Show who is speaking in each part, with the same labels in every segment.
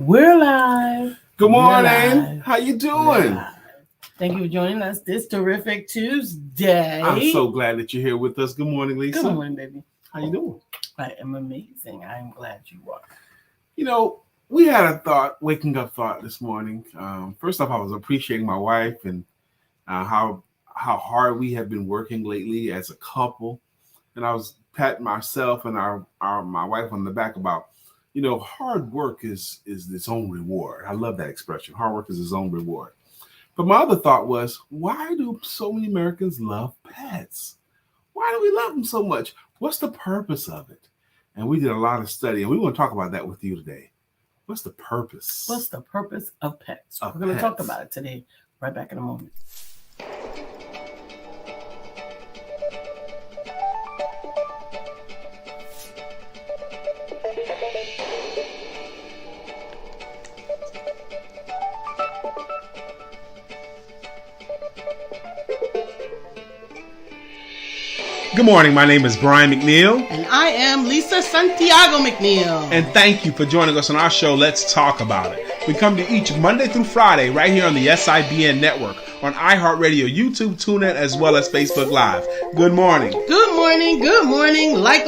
Speaker 1: We're live.
Speaker 2: Good
Speaker 1: We're
Speaker 2: morning.
Speaker 1: live.
Speaker 2: How you
Speaker 1: We're
Speaker 2: doing?
Speaker 1: live. Thank you for joining us this terrific Tuesday.
Speaker 2: I'm so glad that you're here with us. Good morning, Lisa.
Speaker 1: Good morning, baby.
Speaker 2: How you doing?
Speaker 1: I am amazing. I'm glad you are.
Speaker 2: You know, we had a waking up thought this morning. First off, I was appreciating my wife and how hard we have been working lately as a couple, and I was patting myself and my wife on the back about, hard work is its own reward. I love that expression. Hard work is its own reward. But my other thought was, why do so many Americans love pets? Why do we love them so much? What's the purpose of it? And we did a lot of study, and we want to talk about that with you today. What's the purpose?
Speaker 1: What's the purpose of pets?
Speaker 2: Of
Speaker 1: We're going to
Speaker 2: pets.
Speaker 1: talk about it today. Right back in a moment.
Speaker 2: Good morning. My name is Brian McNeill.
Speaker 3: And I am Lisa Santiago McNeill.
Speaker 2: And thank you for joining us on our show, Let's Talk About It. We come to each Monday through Friday right here on the SIBN network, on iHeartRadio, YouTube, TuneIn, as well as Facebook Live. Good morning.
Speaker 3: Good morning. Good morning. Like.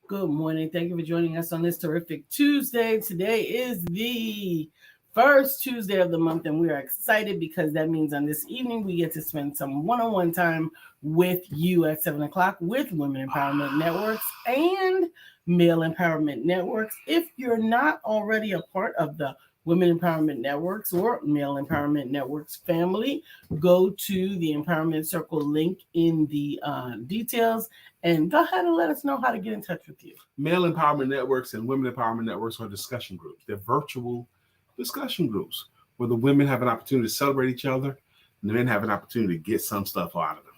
Speaker 1: Good morning. Thank you for joining us on this terrific Tuesday. Today is the first Tuesday of the month, and we are excited because that means on this evening we get to spend some one-on-one time with you at 7 o'clock with Women Empowerment Networks and Male Empowerment Networks. If you're not already a part of the Women Empowerment Networks or Male Empowerment Networks family, go to the Empowerment Circle link in the details and go ahead and let us know how to get in touch with you.
Speaker 2: Male Empowerment Networks and Women Empowerment Networks are discussion groups. They're virtual discussion groups where the women have an opportunity to celebrate each other and the men have an opportunity to get some stuff out of them.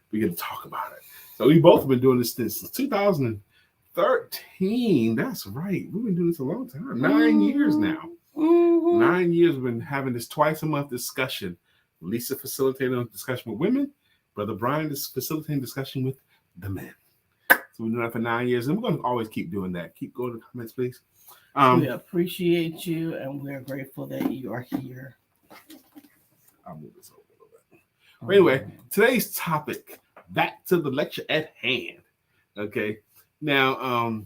Speaker 2: We get to talk about it. So we both have been doing this since 2013. That's right. We've been doing this a long time. 9 years now.
Speaker 1: Mm-hmm.
Speaker 2: 9 years we've been having this twice a month discussion. Lisa facilitating a discussion with women. Brother Brian is facilitating discussion with the men. So we've been doing that for 9 years, and we're going to always keep doing that. Keep going to the comments, please.
Speaker 1: We appreciate you, and we're grateful that you are here.
Speaker 2: I'll move this over a little bit. But anyway, today's topic, back to the lecture at hand. Okay. Now,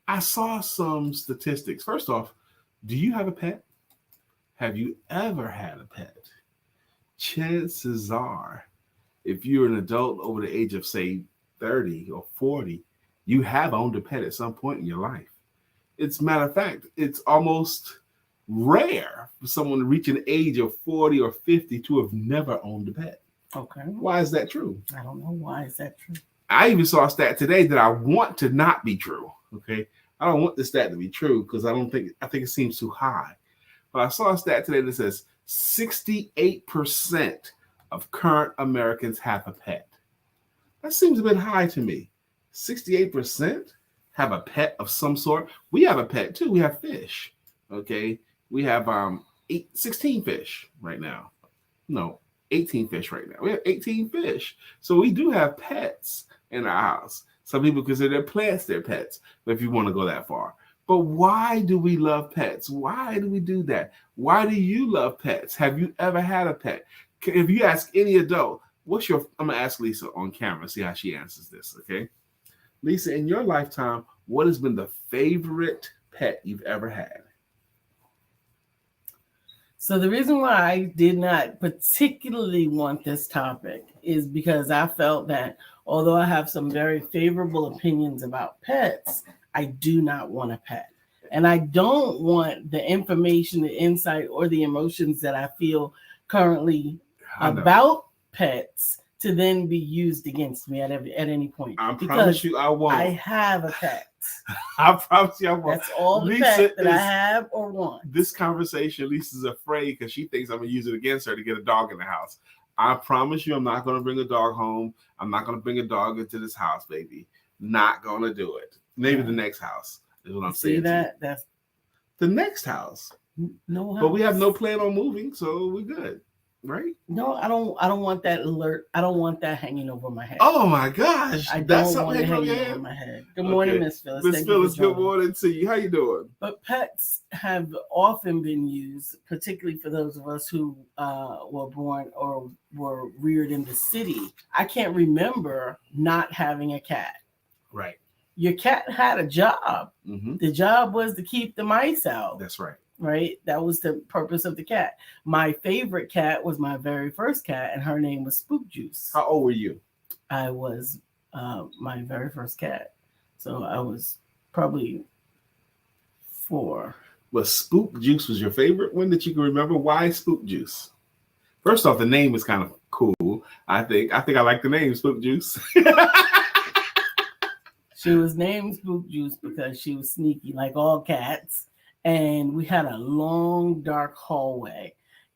Speaker 2: I saw some statistics. First off, do you have a pet? Have you ever had a pet? Chances are, if you're an adult over the age of, say, 30 or 40, you have owned a pet at some point in your life. It's matter of fact, it's almost rare for someone to reach an age of 40 or 50 to have never owned a pet.
Speaker 1: Okay.
Speaker 2: Why is that true?
Speaker 1: I don't know. Why is that true?
Speaker 2: I even saw a stat today that I want to not be true. Okay. I don't want this stat to be true because I think it seems too high. But I saw a stat today that says 68% of current Americans have a pet. That seems a bit high to me. 68%? Have a pet of some sort. We have a pet too. We have fish. Okay. We have 16 fish right now. No, 18 fish right now. We have 18 fish. So we do have pets in our house. Some people consider their plants their pets, but if you want to go that far. But why do we love pets? Why do we do that? Why do you love pets? Have you ever had a pet? If you ask any adult, I'm going to ask Lisa on camera, see how she answers this, okay? Lisa, in your lifetime, what has been the favorite pet you've ever had?
Speaker 1: So the reason why I did not particularly want this topic is because I felt that although I have some very favorable opinions about pets, I do not want a pet. And I don't want the information, the insight, or the emotions that I feel currently about pets to then be used against me at any point.
Speaker 2: I promise you I won't.
Speaker 1: I have a pet.
Speaker 2: I promise you I won't.
Speaker 1: That's all the pet that I have or want.
Speaker 2: This conversation, Lisa's afraid because she thinks I'm going to use it against her to get a dog in the house. I promise you I'm not going to bring a dog home. I'm not going to bring a dog into this house, baby. Not going to do it. Maybe the next house is what I'm saying.
Speaker 1: See that? That's
Speaker 2: the next house.
Speaker 1: no house.
Speaker 2: But we have no plan on moving, so we're good. right?
Speaker 1: No, I don't want that alert. I don't want that hanging over my head.
Speaker 2: Oh my gosh.
Speaker 1: I
Speaker 2: That's
Speaker 1: don't
Speaker 2: something
Speaker 1: want it
Speaker 2: hanging over your
Speaker 1: hanging over
Speaker 2: head?
Speaker 1: my head. Good morning,
Speaker 2: Okay.
Speaker 1: Miss Phyllis.
Speaker 2: Miss
Speaker 1: Thank you
Speaker 2: Phyllis,
Speaker 1: for
Speaker 2: good
Speaker 1: joining.
Speaker 2: morning to you. How you doing?
Speaker 1: But pets have often been used, particularly for those of us who were born or were reared in the city. I can't remember not having a cat.
Speaker 2: Right.
Speaker 1: Your cat had a job.
Speaker 2: Mm-hmm.
Speaker 1: The job was to keep the mice out.
Speaker 2: That's right.
Speaker 1: Right? That was the purpose of the cat. My favorite cat was my very first cat, and her name was Spook Juice.
Speaker 2: How old were you?
Speaker 1: I was my very first cat. So I was probably 4.
Speaker 2: But Spook Juice was your favorite one that you can remember? Why Spook Juice? First off, the name is kind of cool. I think I like the name Spook Juice.
Speaker 1: She was named Spook Juice because she was sneaky, like all cats. And we had a long, dark hallway.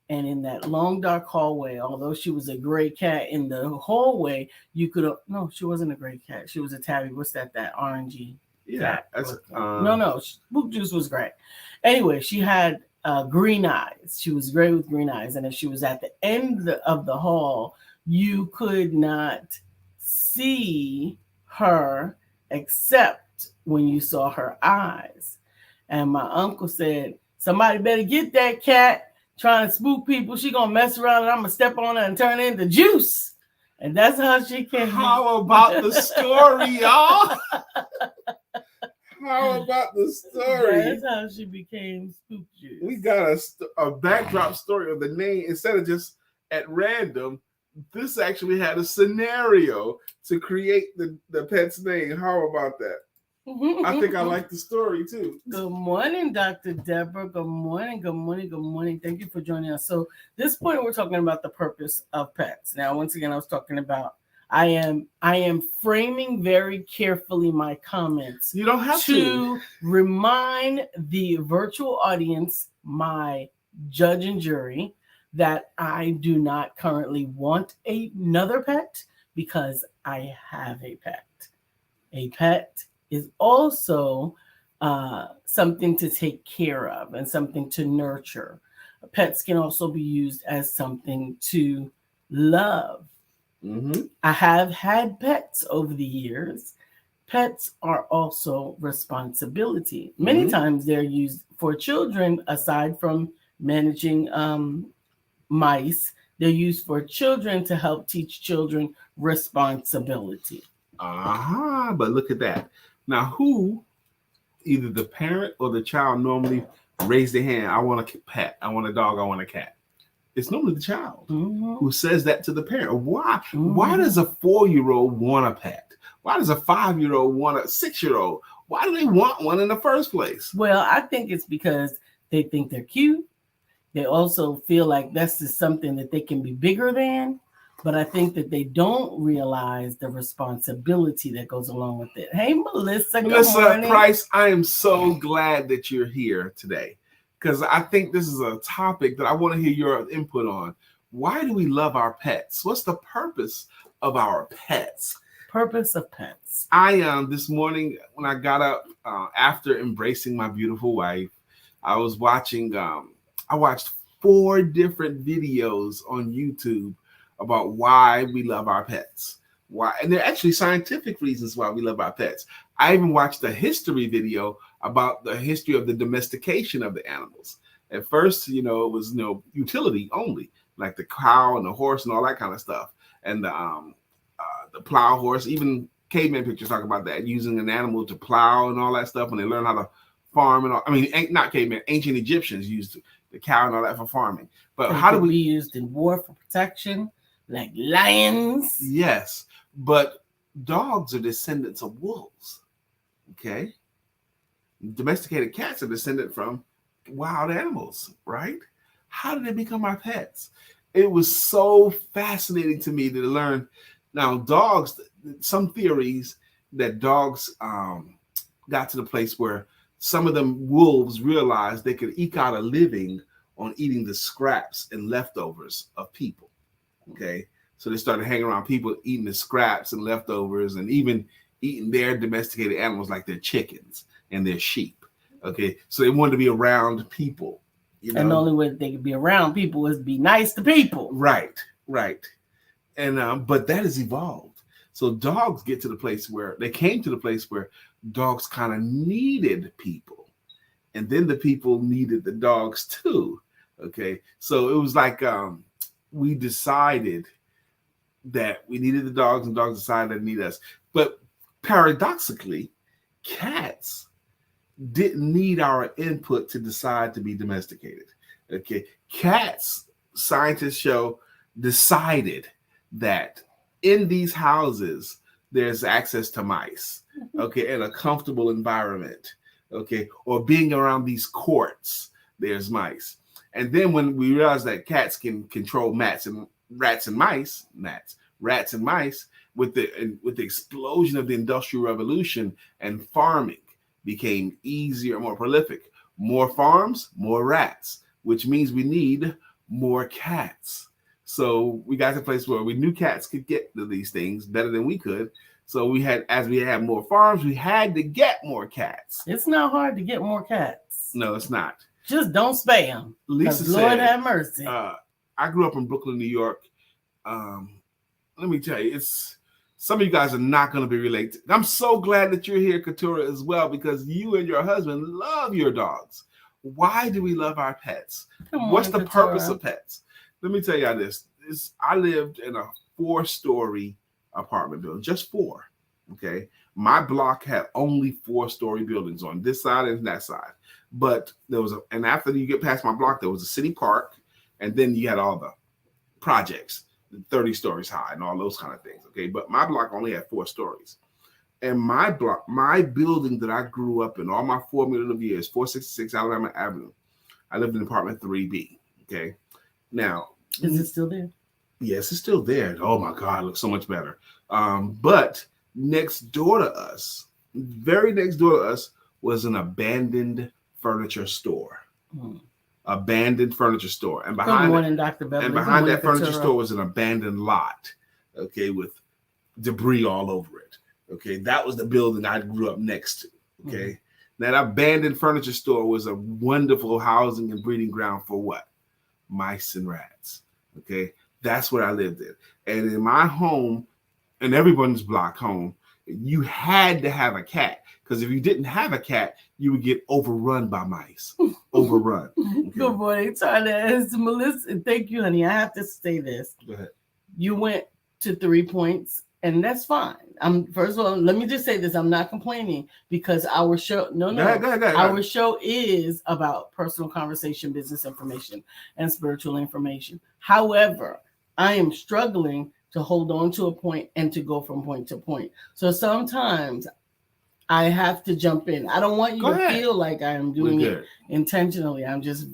Speaker 1: And in that long, dark hallway, although she was a gray cat, in the hallway, you could... No, she wasn't a gray cat. She was a tabby. What's that orangey cat?
Speaker 2: That's
Speaker 1: No. Spook Juice was gray. Anyway, she had green eyes. She was gray with green eyes. And if she was at the end of the hall, you could not see her except when you saw her eyes. And my uncle said, somebody better get that cat trying to spook people. She gonna mess around and I'm gonna step on her and turn her into juice. And that's how she came.
Speaker 2: How about the story, y'all? How about the story?
Speaker 1: That's how she became Spook Juice.
Speaker 2: We got a backdrop story of the name. Instead of just at random, this actually had a scenario to create the pet's name. How about that? I think I like the story too.
Speaker 1: Good morning, Dr. Deborah. Good morning, good morning, good morning. Thank you for joining us. So this point, we're talking about the purpose of pets. Now, once again, I was talking about I am framing very carefully my comments.
Speaker 2: You don't have to
Speaker 1: remind the virtual audience, my judge and jury, that I do not currently want another pet because I have a pet. A pet is also something to take care of and something to nurture. Pets can also be used as something to love.
Speaker 2: Mm-hmm.
Speaker 1: I have had pets over the years. Pets are also responsibility. Many times they're used for children, aside from managing mice. They're used for children to help teach children responsibility.
Speaker 2: But look at that. Now, who, either the parent or the child, normally raise their hand? I want a pet. I want a dog. I want a cat. It's normally the child who says that to the parent. Why? Why does a 4-year-old want a pet? Why does a 5-year-old want a 6-year-old? Why do they want one in the first place?
Speaker 1: Well, I think it's because they think they're cute. They also feel like that's just something that they can be bigger than. But I think that they don't realize the responsibility that goes along with it. Hey, Melissa.
Speaker 2: Melissa Price, I am so glad that you're here today, because I think this is a topic that I want to hear your input on. Why do we love our pets? What's the purpose of our pets?
Speaker 1: Purpose of pets.
Speaker 2: This morning when I got up after embracing my beautiful wife, I was watching. I watched 4 different videos on YouTube about why we love our pets. Why, and they're actually scientific reasons why we love our pets. I even watched a history video about the history of the domestication of the animals. At first, it was utility only, like the cow and the horse and all that kind of stuff, and the plow horse. Even caveman pictures talk about that, using an animal to plow and all that stuff. When they learn how to farm and all, not caveman, ancient Egyptians used the cow and all that for farming. But how do we
Speaker 1: be used in war for protection? Like lions.
Speaker 2: Yes, but dogs are descendants of wolves. Okay, domesticated cats are descended from wild animals, right? How did they become our pets? It was so fascinating to me to learn. Now, dogs. Some theories that dogs got to the place where some of them wolves realized they could eke out a living on eating the scraps and leftovers of people. Okay, so they started hanging around people, eating the scraps and leftovers, and even eating their domesticated animals like their chickens and their sheep. Okay, so they wanted to be around people. You know?
Speaker 1: And the only way they could be around people is be nice to people.
Speaker 2: Right. And but that has evolved. So dogs came to the place where dogs kind of needed people. And then the people needed the dogs too. Okay. So it was like we decided that we needed the dogs and dogs decided they need us. But paradoxically, cats didn't need our input to decide to be domesticated. Okay. Cats, scientists show, decided that in these houses, there's access to mice, okay, in a comfortable environment, okay, or being around these courts, there's mice. And then when we realized that cats can control rats and mice, with the explosion of the Industrial Revolution and farming became easier, more prolific. More farms, more rats, which means we need more cats. So we got to a place where we knew cats could get to these things better than we could. So as we had more farms, we had to get more cats.
Speaker 1: It's not hard to get more cats.
Speaker 2: No, it's not.
Speaker 1: Just don't spay them.
Speaker 2: Lisa said,
Speaker 1: Lord have mercy.
Speaker 2: I grew up in Brooklyn, New York. Let me tell you, some of you guys are not going to be related. I'm so glad that you're here, Katura, as well, because you and your husband love your dogs. Why do we love our pets? What's the purpose of pets? Let me tell you this. I lived in a 4-story apartment building, just 4. Okay. My block had only 4-story buildings on this side and that side. But and after you get past my block, there was a city park, and then you had all the projects, 30 stories high and all those kind of things. Okay. But my block only had 4 stories. And my building that I grew up in all my 4 million of years, 466 Alabama Avenue, I lived in apartment 3B. Okay. Now,
Speaker 1: is it still there?
Speaker 2: Yes, it's still there. Oh my God, it looks so much better. But next door to us, very next door to us, was an abandoned furniture store. Abandoned furniture store. And behind
Speaker 1: Dr. Beverly.
Speaker 2: And behind that furniture store was an abandoned lot, okay, with debris all over it. Okay, that was the building I grew up next to. Okay. That abandoned furniture store was a wonderful housing and breeding ground for what? Mice and rats. Okay. That's where I lived in. And in my home, in everyone's block home, you had to have a cat. Because if you didn't have a cat, you would get overrun by mice. Overrun. Okay.
Speaker 1: Good morning, Charlie. Melissa, and thank you, honey. I have to say this.
Speaker 2: Go ahead.
Speaker 1: You went to 3 points, and that's fine. First of all, let me just say this. I'm not complaining because our show,
Speaker 2: Go ahead.
Speaker 1: Our show is about personal conversation, business information, and spiritual information. However, I am struggling to hold on to a point and to go from point to point. So sometimes I have to jump in. I don't want you to feel like I am doing it intentionally. I'm just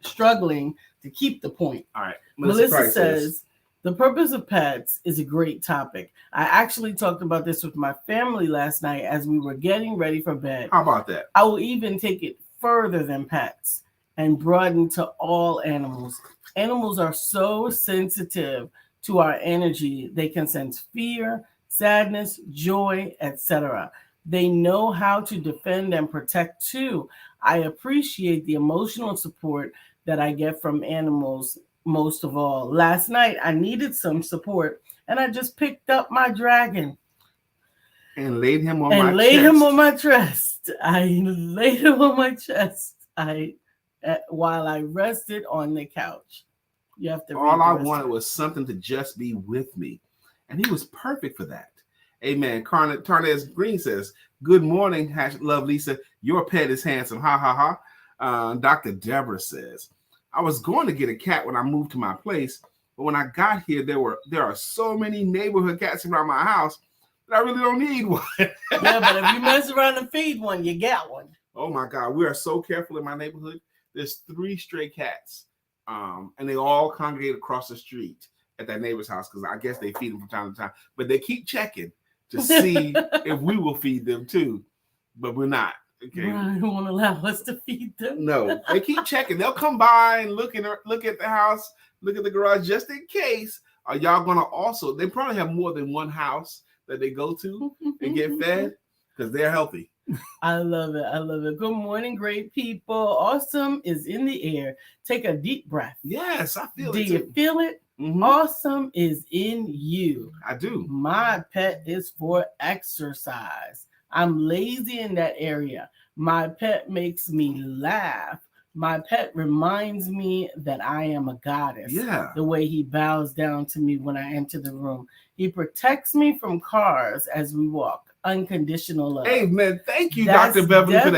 Speaker 1: struggling to keep the point.
Speaker 2: All right.
Speaker 1: Melissa says, the purpose of pets is a great topic. I actually talked about this with my family last night as we were getting ready for bed.
Speaker 2: How about that?
Speaker 1: I will even take it further than pets and broaden to all animals. Animals are so sensitive to our energy. They can sense fear, sadness, joy, etc. They know how to defend and protect too. I appreciate the emotional support that I get from animals most of all. Last night, I needed some support, and I just picked up my dragon
Speaker 2: and laid him on
Speaker 1: my chest. I laid him on my chest. While I rested on the couch. You have to.
Speaker 2: All I wanted was something to just be with me, and he was perfect for that. Amen. Tarnez Green says, "Good morning, love Lisa. Your pet is handsome." Ha ha ha. Dr. Deborah says, "I was going to get a cat when I moved to my place, but when I got here, there are so many neighborhood cats around my house that I really don't need one."
Speaker 1: Yeah, but if you mess around and feed one, you get one.
Speaker 2: Oh my God, we are so careful in my neighborhood. There's 3 stray cats, and they all congregate across the street at that neighbor's house because I guess they feed them from time to time. But they keep checking to see if we will feed them too, but we're not. Okay,
Speaker 1: Brian won't allow us to feed them.
Speaker 2: No, they keep checking. They'll come by and look at the house, look at the garage, just in case. Are y'all gonna also? They probably have more than one house that they go to and get fed because they're healthy.
Speaker 1: I love it. I love it. Good morning, great people. Awesome is in the air. Take a deep breath.
Speaker 2: Yes, I feel
Speaker 1: Do
Speaker 2: it.
Speaker 1: you feel it?
Speaker 2: Mm-hmm.
Speaker 1: Awesome is in you.
Speaker 2: I do.
Speaker 1: My pet is for exercise. I'm lazy in that area. My pet makes me laugh. My pet reminds me that I am a goddess.
Speaker 2: Yeah.
Speaker 1: The way he bows down to me when I enter the room. He protects me from cars as we walk. Unconditional love.
Speaker 2: Amen. Thank you, Dr. Beverly, for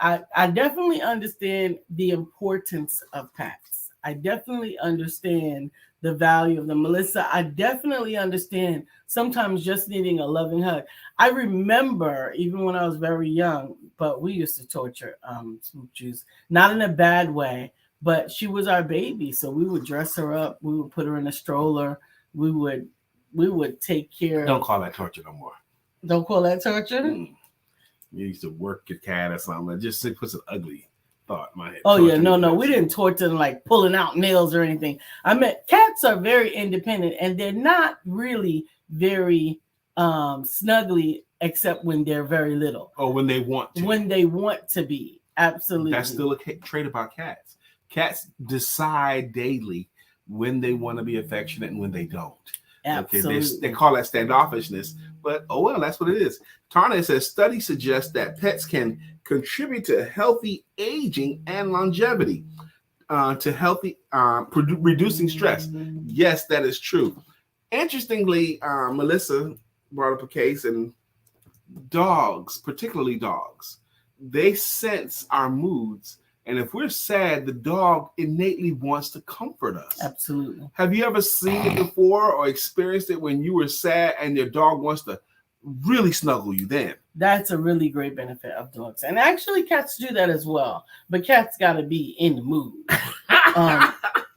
Speaker 2: that.
Speaker 1: I definitely understand the importance of pets. I definitely understand the value of them. Melissa, I definitely understand sometimes just needing a loving hug. I remember even when I was very young, but we used to torture Swoop Juice, not in a bad way, but she was our baby. So we would dress her up. We would put her in a stroller. We would take care.
Speaker 2: Don't call that torture no more.
Speaker 1: Don't call that torture?
Speaker 2: You used to work your cat or something. It just puts an ugly thought in my head.
Speaker 1: Oh, yeah. No. We didn't torture them like pulling out nails or anything. I mean, cats are very independent and they're not really very snuggly except when they're very little.
Speaker 2: Or when they want to.
Speaker 1: When they want to be. Absolutely.
Speaker 2: That's still a trait about cats. Cats decide daily when they want to be affectionate and when they don't.
Speaker 1: Absolutely.
Speaker 2: Okay, they call that standoffishness, but oh well, that's what it is. Tarna says studies suggest that pets can contribute to healthy aging and longevity, to healthy reducing stress. Yes, that is true. Interestingly, Melissa brought up a case, and dogs, particularly dogs, they sense our moods. And if we're sad, the dog innately wants to comfort us.
Speaker 1: Absolutely.
Speaker 2: Have you ever seen it before or experienced it when you were sad and your dog wants to really snuggle you then?
Speaker 1: That's a really great benefit of dogs. And actually cats do that as well. But cats got to be in the mood.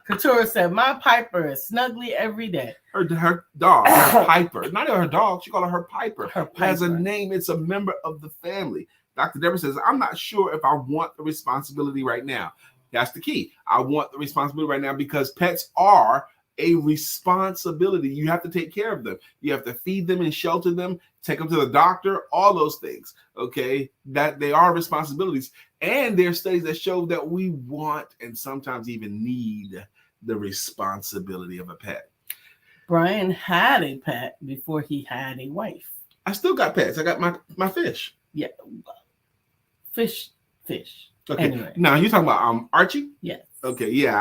Speaker 1: Katura said, my Piper is snuggly every day.
Speaker 2: Her dog, her Piper. Not even her dog. She called her Piper.
Speaker 1: Her Piper.
Speaker 2: It has a name. It's a member of the family. Dr. Deborah says, I'm not sure if I want the responsibility right now. That's the key. I want the responsibility right now because pets are a responsibility. You have to take care of them. You have to feed them and shelter them, take them to the doctor, all those things. Okay, that they are responsibilities. And there are studies that show that we want and sometimes even need the responsibility of a pet.
Speaker 1: Brian had a pet before he had a wife.
Speaker 2: I still got pets. I got my fish.
Speaker 1: Yeah. Fish.
Speaker 2: Okay.
Speaker 1: Anyway.
Speaker 2: Now you're talking about Archie?
Speaker 1: Yes.
Speaker 2: Okay. Yeah.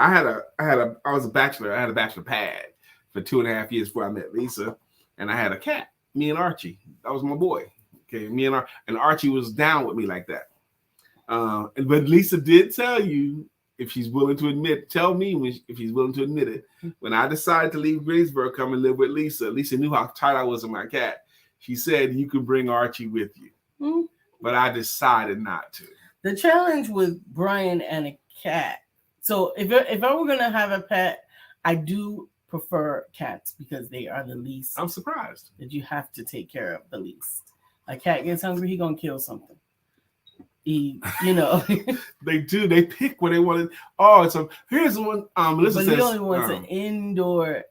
Speaker 2: I was a bachelor. I had a bachelor pad for 2.5 years before I met Lisa, and I had a cat. Me and Archie. That was my boy. Okay. Me and Archie was down with me like that. But Lisa did tell you if she's willing to admit. Tell me if she's willing to admit it. When I decided to leave Greensboro, come and live with Lisa. Lisa knew how tight I was with my cat. She said you could bring Archie with you. Mm-hmm. But I decided not to.
Speaker 1: The challenge with Brian and a cat. So if I were going to have a pet, I do prefer cats because they are the least.
Speaker 2: I'm surprised.
Speaker 1: That you have to take care of the least. A cat gets hungry, he going to kill something. They
Speaker 2: do. They pick what they want. Oh, so here's the one. Melissa says.
Speaker 1: He only wants an indoor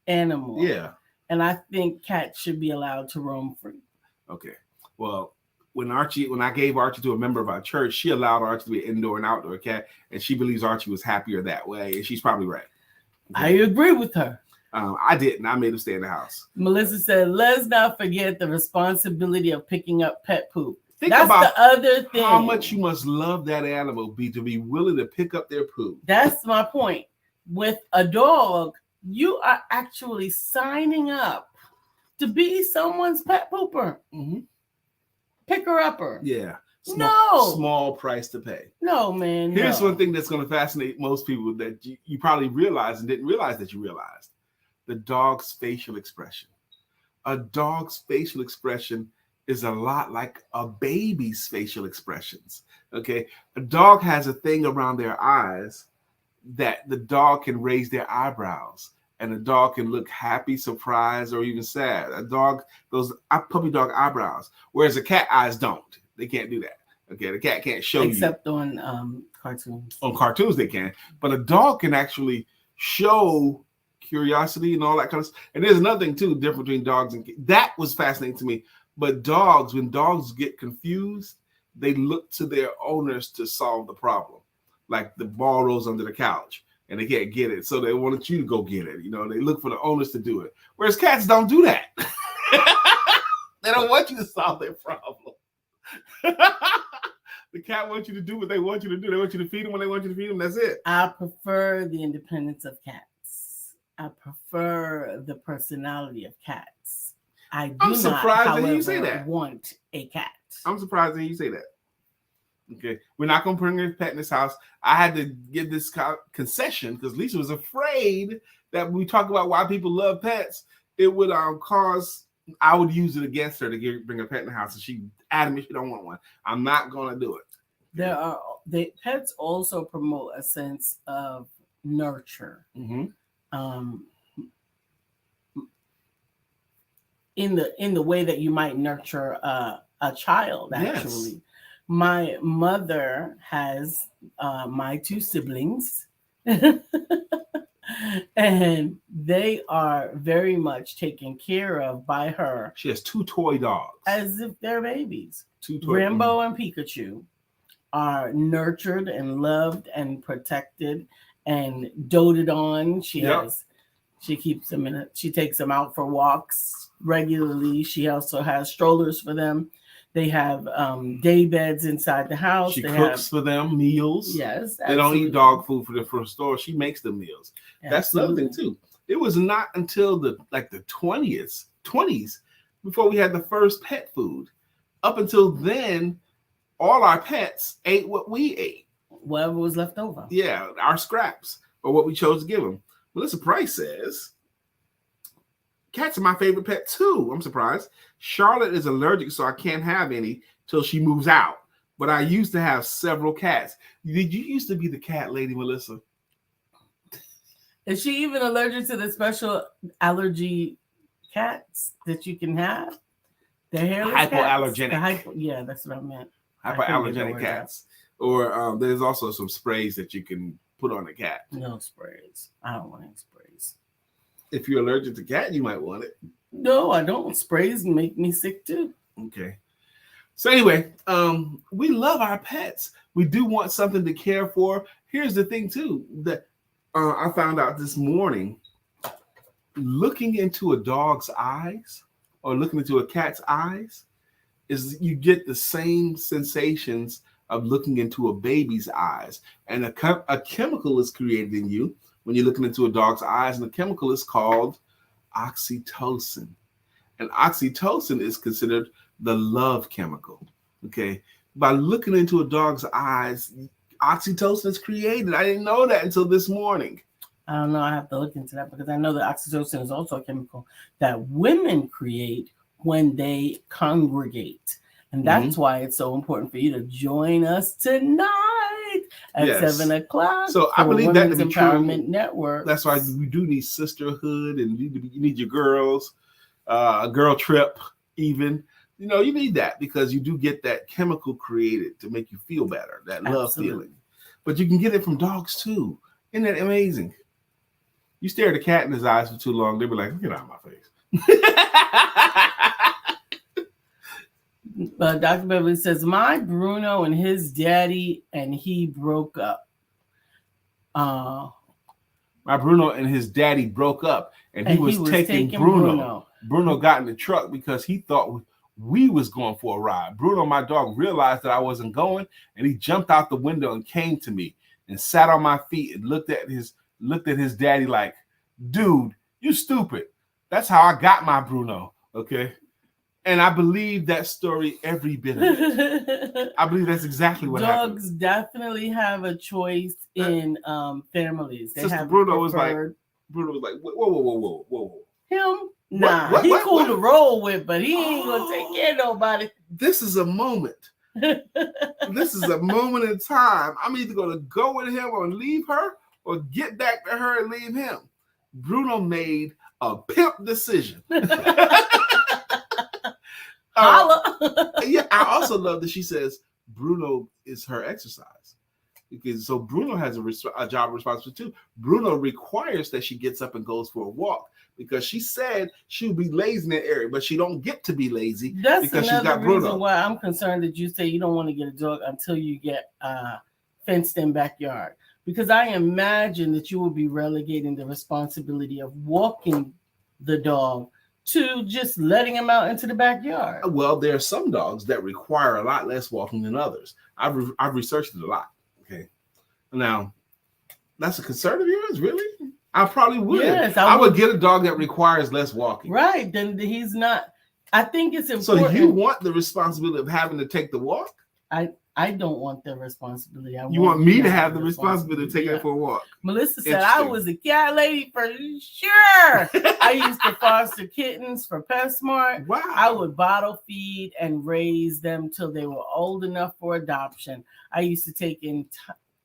Speaker 1: animal.
Speaker 2: Yeah.
Speaker 1: And I think cats should be allowed to roam free.
Speaker 2: Okay. Well, when I gave Archie to a member of our church, she allowed Archie to be an indoor and outdoor cat, and she believes Archie was happier that way, and she's probably right.
Speaker 1: Okay. I agree with her.
Speaker 2: I didn't. I made him stay in the house.
Speaker 1: Melissa said, let's not forget the responsibility of picking up pet poop.
Speaker 2: Think
Speaker 1: That's
Speaker 2: about
Speaker 1: the other thing.
Speaker 2: How much you must love that animal to be willing to pick up their poop.
Speaker 1: That's my point. With a dog, you are actually signing up to be someone's pet pooper.
Speaker 2: Mm-hmm.
Speaker 1: Picker-upper.
Speaker 2: Yeah. Small price to pay.
Speaker 1: No, man.
Speaker 2: Here's one thing that's going to fascinate most people that you probably realize and didn't realize that you realized. The dog's facial expression. A dog's facial expression is a lot like a baby's facial expressions. Okay. A dog has a thing around their eyes that the dog can raise their eyebrows. And a dog can look happy, surprised, or even sad. A dog, those puppy dog eyebrows, whereas a cat eyes don't. They can't do that. Okay, the cat can't show
Speaker 1: except on cartoons.
Speaker 2: On cartoons they can, but a dog can actually show curiosity and all that kind of stuff. And there's another thing too, different between dogs and cats. That was fascinating to me. But dogs, when dogs get confused, they look to their owners to solve the problem. Like the ball rolls under the couch and they can't get it, so they want you to go get it. They look for the owners to do it. Whereas cats don't do that. They don't want you to solve their problem. The cat wants you to do what they want you to do. They want you to feed them when they want you to feed them. That's it.
Speaker 1: I prefer the independence of cats. I prefer the personality of cats. I'm
Speaker 2: surprised
Speaker 1: not,
Speaker 2: that
Speaker 1: however,
Speaker 2: you say that.
Speaker 1: Want a cat.
Speaker 2: I'm surprised that you say that. Okay, we're not going to bring a pet in this house. I had to give this concession because Lisa was afraid that when we talk about why people love pets, it would cause, I would use it against her to bring a pet in the house. And she adamant she don't want one. I'm not going to do it.
Speaker 1: Pets also promote a sense of nurture.
Speaker 2: Mm-hmm.
Speaker 1: In the way that you might nurture a child, actually. Yes. My mother has my two siblings, and they are very much taken care of by her.
Speaker 2: She has 2 toy dogs.
Speaker 1: As if they're babies.
Speaker 2: 2 toy
Speaker 1: Rambo and Pikachu are nurtured and loved and protected and doted on. She keeps them she takes them out for walks regularly. She also has strollers for them. They have day beds inside the house.
Speaker 2: She cooks for them meals.
Speaker 1: Yes.
Speaker 2: Absolutely. They don't eat dog food from the store. She makes the meals. Absolutely. That's another thing too. It was not until the 20s before we had the first pet food. Up until then, all our pets ate what we ate.
Speaker 1: Whatever was left over.
Speaker 2: Yeah, our scraps or what we chose to give them. Melissa Price says, cats are my favorite pet too. I'm surprised. Charlotte is allergic, so I can't have any till she moves out. But I used to have several cats. Did you used to be the cat lady, Melissa?
Speaker 1: Is she even allergic to the special allergy cats that you can have? The hairless
Speaker 2: hypoallergenic.
Speaker 1: Cats? Yeah, that's what I meant.
Speaker 2: Hypoallergenic cats. Or there's also some sprays that you can put on a cat.
Speaker 1: No sprays. I don't want any sprays.
Speaker 2: If you're allergic to cat, you might want it.
Speaker 1: No, I don't. Sprays make me sick too.
Speaker 2: Okay. So anyway, we love our pets. We do want something to care for. Here's the thing too, that I found out this morning, looking into a dog's eyes or looking into a cat's eyes is you get the same sensations of looking into a baby's eyes. And a chemical is created in you when you're looking into a dog's eyes, and the chemical is called oxytocin. And oxytocin is considered the love chemical. Okay. By looking into a dog's eyes, oxytocin is created. I didn't know that until this morning.
Speaker 1: I don't know. I have to look into that because I know that oxytocin is also a chemical that women create when they congregate. And that's why it's so important for you to join us tonight at 7 o'clock.
Speaker 2: So I believe that to be
Speaker 1: Empowerment
Speaker 2: true.
Speaker 1: Network.
Speaker 2: That's why we do need sisterhood, and you need your girls, a girl trip, even. You need that because you do get that chemical created to make you feel better, that love feeling. But you can get it from dogs too. Isn't that amazing? You stare at a cat in his eyes for too long, they'll be like, get out of my face.
Speaker 1: Dr. Beverly says, my Bruno and his daddy and he broke up.
Speaker 2: My Bruno and his daddy broke up, and he was taking Bruno. Bruno got in the truck because he thought we was going for a ride. Bruno, my dog, realized that I wasn't going, and he jumped out the window and came to me and sat on my feet and looked at his daddy like, dude, you stupid. That's how I got my Bruno. Okay. And I believe that story every bit of it. I believe that's exactly what happened.
Speaker 1: Dogs definitely have a choice in families. They have
Speaker 2: Bruno was like, whoa.
Speaker 1: Him? Nah, he cool to roll with, but he ain't gonna take care of nobody.
Speaker 2: This is a moment. This is a moment in time. I'm either gonna go with him or leave her, or get back to her and leave him. Bruno made a pimp decision. Yeah, I also love that she says Bruno is her exercise. Because so Bruno has a job responsibility too. Bruno requires that she gets up and goes for a walk because she said she would be lazy in that area, but she don't get to be lazy
Speaker 1: That's
Speaker 2: because she's
Speaker 1: another
Speaker 2: got
Speaker 1: reason
Speaker 2: Bruno.
Speaker 1: why I'm concerned that you say you don't want to get a dog until you get a fenced-in backyard. Because I imagine that you will be relegating the responsibility of walking the dog to just letting him out into the backyard.
Speaker 2: Well, there are some dogs that require a lot less walking than others. I've researched it a lot. Okay, now that's a concern of yours, really? I probably would.
Speaker 1: Yes,
Speaker 2: I would get a dog that requires less walking.
Speaker 1: Right, then he's not. I think it's important.
Speaker 2: So you want the responsibility of having to take the walk?
Speaker 1: I don't want the responsibility.
Speaker 2: You want me to have the responsibility to take her for a walk?
Speaker 1: Melissa said I was a cat lady for sure. I used to foster kittens for PetSmart.
Speaker 2: Wow.
Speaker 1: I would bottle feed and raise them till they were old enough for adoption. I used to take in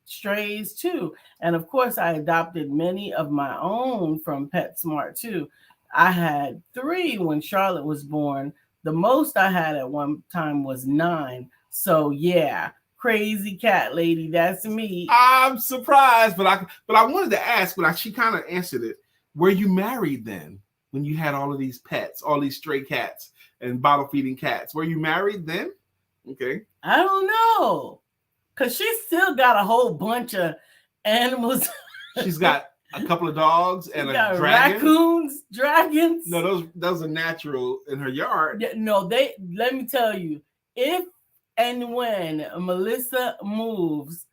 Speaker 1: strays too. And of course, I adopted many of my own from PetSmart too. I had 3 when Charlotte was born. The most I had at one time was 9. So yeah, crazy cat lady, that's me.
Speaker 2: I'm surprised, but I wanted to ask, but she kind of answered it. Were you married then when you had all of these pets, all these stray cats and bottle feeding cats? Were you married then? Okay.
Speaker 1: I don't know. Because she's still got a whole bunch of animals.
Speaker 2: She's got a couple of dogs and a dragon.
Speaker 1: Raccoons, dragons.
Speaker 2: No, those are natural in her yard.
Speaker 1: Yeah, no, let me tell you, if and when Melissa moves,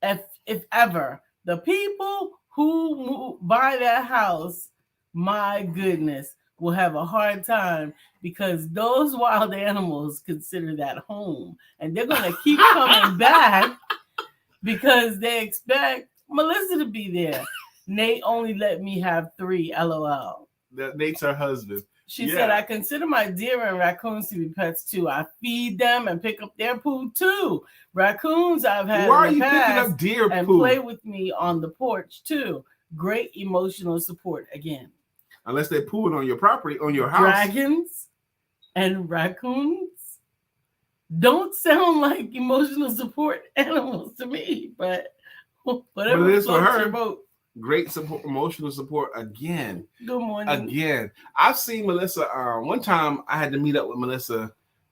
Speaker 1: if ever, the people who buy that house, my goodness, will have a hard time because those wild animals consider that home. And they're going to keep coming back because they expect Melissa to be there. Nate only let me have 3, LOL.
Speaker 2: Nate's her husband.
Speaker 1: She said, I consider my deer and raccoons to be pets too. I feed them and pick up their poo too. Raccoons I've had in the past
Speaker 2: deer
Speaker 1: and
Speaker 2: poo?
Speaker 1: Play with me on the porch too. Great emotional support again.
Speaker 2: Unless they're pooing on your property, on your house.
Speaker 1: Dragons and raccoons don't sound like emotional support animals to me, but whatever.
Speaker 2: But it is for her.
Speaker 1: Your boat.
Speaker 2: Great support, emotional support again.
Speaker 1: Good morning.
Speaker 2: Again, I've seen Melissa. One time I had to meet up with Melissa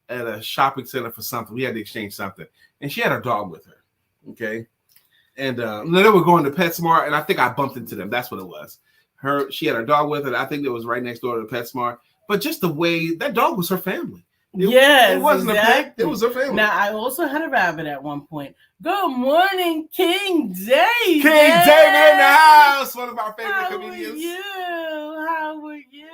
Speaker 2: at a shopping center for something. We had to exchange something, and she had her dog with her. Okay, and they were going to PetSmart, and I think I bumped into them. That's what it was. She had her dog with her. I think it was right next door to PetSmart. But just the way that dog was her family.
Speaker 1: Yes,
Speaker 2: it wasn't
Speaker 1: exactly.
Speaker 2: a pet. It was her family.
Speaker 1: Now I also had a rabbit at one point. Good morning, King David.
Speaker 2: King David in the house. One of our favorite comedians.
Speaker 1: How are you?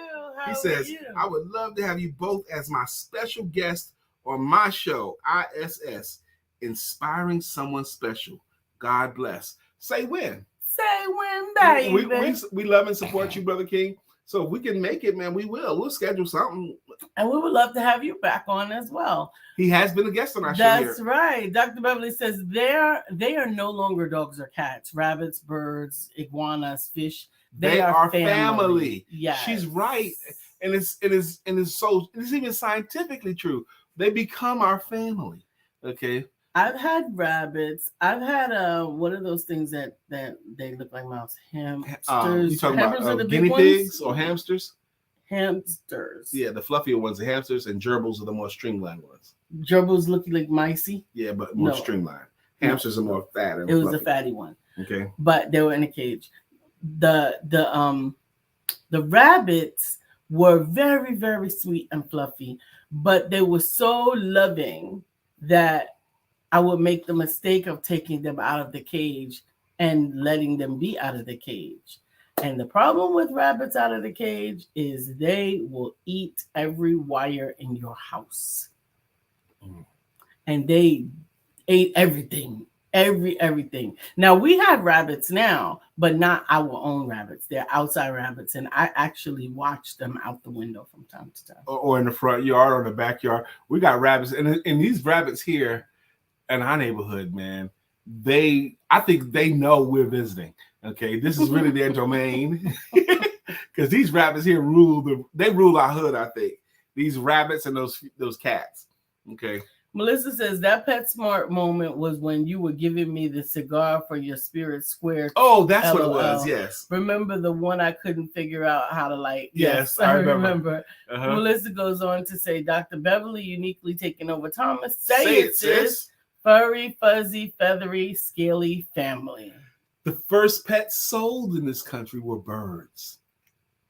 Speaker 2: He says, I would love to have you both as my special guest on my show, ISS, Inspiring Someone Special. God bless. Say when.
Speaker 1: Say when, baby.
Speaker 2: We love and support you, Brother King. So if we can make it, man, we will. We'll schedule something.
Speaker 1: And we would love to have you back on as well.
Speaker 2: He has been a guest on our show here.
Speaker 1: That's right. Dr. Beverly says they are no longer dogs or cats, rabbits, birds, iguanas, fish. They are family.
Speaker 2: Yeah, she's right. And it's even scientifically true. They become our family. Okay.
Speaker 1: I've had rabbits. I've had what are those things that they look like mouse? Hamsters.
Speaker 2: You talking
Speaker 1: Hamsters
Speaker 2: about
Speaker 1: are the
Speaker 2: guinea
Speaker 1: big
Speaker 2: pigs
Speaker 1: ones?
Speaker 2: or hamsters?
Speaker 1: Hamsters.
Speaker 2: Yeah, the fluffier ones are hamsters, and gerbils are the more streamlined ones.
Speaker 1: Gerbils look like micey.
Speaker 2: Yeah, but more streamlined. Hamsters are more fat. And
Speaker 1: it was
Speaker 2: fluffy.
Speaker 1: the fatty one.
Speaker 2: Okay.
Speaker 1: But they were in a cage. The rabbits were very, very sweet and fluffy, but they were so loving that I would make the mistake of taking them out of the cage and letting them be out of the cage. And the problem with rabbits out of the cage is they will eat every wire in your house. And they ate everything, everything. Now we have rabbits now, but not our own rabbits. They're outside rabbits. And I actually watch them out the window from time to time.
Speaker 2: Or in the front yard or the backyard. We got rabbits. And these rabbits here in our neighborhood, man, I think they know we're visiting. Okay, this is really their domain because these rabbits here rule our hood. I think these rabbits and those cats. Okay,
Speaker 1: Melissa says that PetSmart moment was when you were giving me the cigar for your Spirit Square.
Speaker 2: Oh, that's what it
Speaker 1: LOL.
Speaker 2: was. Yes.
Speaker 1: Remember the one I couldn't figure out how to light?
Speaker 2: Yes, I remember. Uh-huh.
Speaker 1: Melissa goes on to say, Dr. Beverly uniquely taking over Thomas.
Speaker 2: Say it, sis.
Speaker 1: Furry, fuzzy, feathery, scaly family.
Speaker 2: The first pets sold in this country were birds.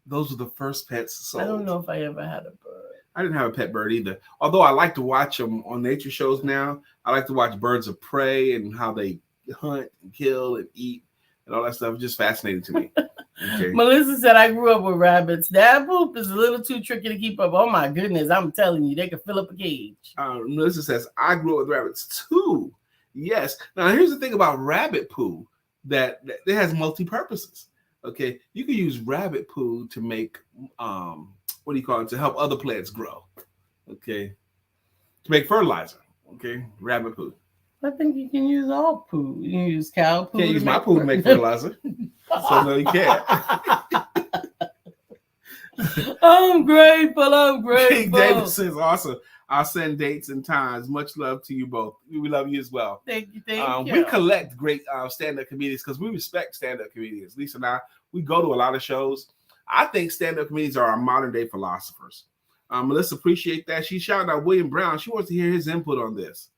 Speaker 2: Those were the first pets sold.
Speaker 1: I don't know if I ever had a bird.
Speaker 2: I didn't have a pet bird either. Although I like to watch them on nature shows now. I like to watch birds of prey and how they hunt and kill and eat and all that stuff. It's just fascinating to me. Okay.
Speaker 1: Melissa said, I grew up with rabbits. That poop is a little too tricky to keep up. Oh my goodness, I'm telling you, they can fill up a cage.
Speaker 2: Melissa says, I grew up with rabbits too. Yes. Now, here's the thing about rabbit poo that it has multi-purposes. Okay. You can use rabbit poo to make what do you call it? To help other plants grow. Okay. To make fertilizer. Okay. Rabbit poo.
Speaker 1: I think you can use all poo. You can use cow poo.
Speaker 2: Can't use my poo to make fertilizer. So no, you can't.
Speaker 1: I'm grateful.
Speaker 2: Hey, David says, awesome. I'll send dates and times. Much love to you both. We love you as well.
Speaker 1: Thank you.
Speaker 2: We collect great stand-up comedians because we respect stand-up comedians. Lisa and I, we go to a lot of shows. I think stand-up comedians are our modern-day philosophers. Melissa, appreciate that. She's shouting out William Brown. She wants to hear his input on this.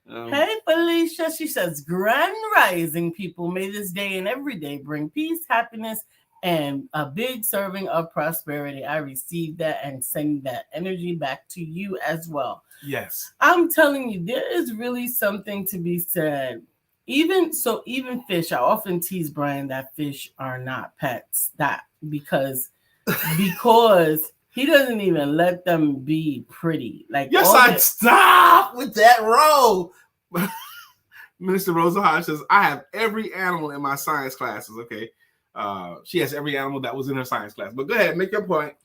Speaker 1: Hey, Felicia. She says, Grand Rising people, may this day and every day bring peace, happiness, and a big serving of prosperity. I received that and send that energy back to you as well.
Speaker 2: Yes.
Speaker 1: I'm telling you, there is really something to be said. Even fish, I often tease Brian that fish are not pets. Because he doesn't even let them be pretty. Like,
Speaker 2: yes, I'd stop with that role. Minister Rosa Hodge says, I have every animal in my science classes. Okay. She has every animal that was in her science class. But go ahead, make your point.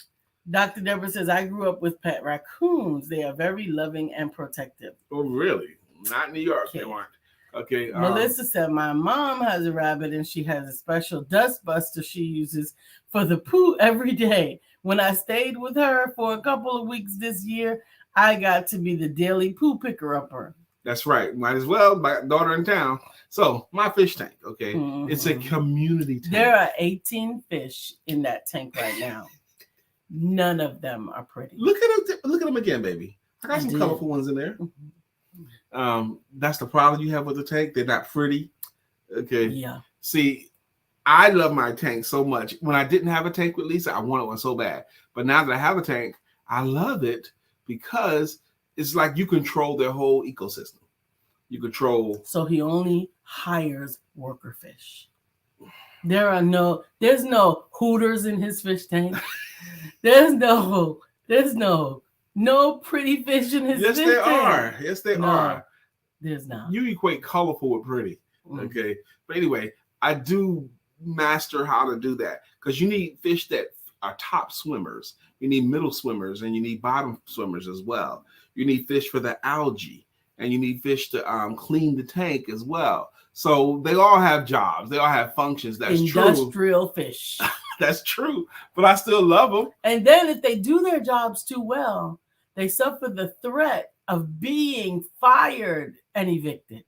Speaker 1: Dr. Deborah says, I grew up with pet raccoons. They are very loving and protective.
Speaker 2: Oh, really? Not in New York, okay. They weren't. Okay.
Speaker 1: Melissa said, my mom has a rabbit and she has a special dust buster she uses for the poo every day. When I stayed with her for a couple of weeks this year, I got to be the daily poo picker-upper.
Speaker 2: That's right. Might as well. My daughter in town. So my fish tank, okay? Mm-hmm. It's a community tank.
Speaker 1: There are 18 fish in that tank right now. None of them are pretty.
Speaker 2: Look at them again, baby. I got some colorful ones in there. That's the problem you have with the tank. They're not pretty. Okay.
Speaker 1: Yeah.
Speaker 2: See, I love my tank so much. When I didn't have a tank with Lisa, I wanted one so bad. But now that I have a tank, I love it because it's like you control their whole ecosystem. You control.
Speaker 1: So he only hires worker fish. There's no Hooters in his fish tank. There's no pretty fish in his fish tank.
Speaker 2: Yes, they are.
Speaker 1: There's not.
Speaker 2: You equate colorful with pretty. Okay. But anyway, I do master how to do that because you need fish that are top swimmers. You need middle swimmers and you need bottom swimmers as well. You need fish for the algae and you need fish to clean the tank as well. So they all have jobs. They all have functions. That's true.
Speaker 1: Industrial fish.
Speaker 2: That's true. But I still love them.
Speaker 1: And then if they do their jobs too well, they suffer the threat of being fired and evicted.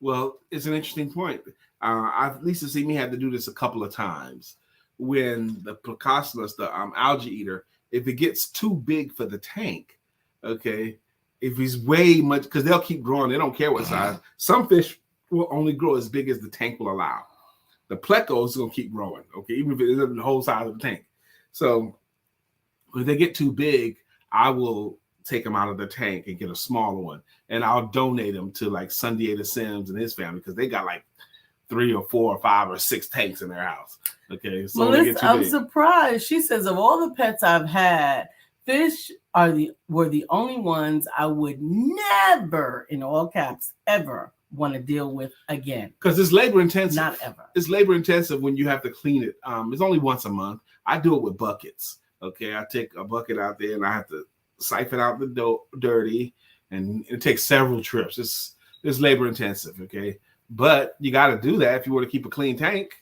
Speaker 2: Well, it's an interesting point. I've Lisa seen me have to do this a couple of times when the Plecostomus, the algae eater, if it gets too big for the tank, okay, if he's way much, because they'll keep growing, they don't care what size. Some fish will only grow as big as the tank will allow. The pleco is going to keep growing, okay, even if it isn't the whole size of the tank. So if they get too big, I will take them out of the tank and get a smaller one, and I'll donate them to like Sundiata Sims and his family because they got like 3 or 4 or 5 or 6 tanks in their house. Okay, so
Speaker 1: Melissa, I'm surprised. She says of all the pets I've had, fish were the only ones I would never, in all caps, ever want to deal with again.
Speaker 2: Because it's labor intensive.
Speaker 1: Not ever.
Speaker 2: It's labor intensive when you have to clean it. It's only once a month. I do it with buckets. Okay, I take a bucket out there and I have to siphon out the dirty, and it takes several trips. It's labor intensive. Okay. But you got to do that if you want to keep a clean tank.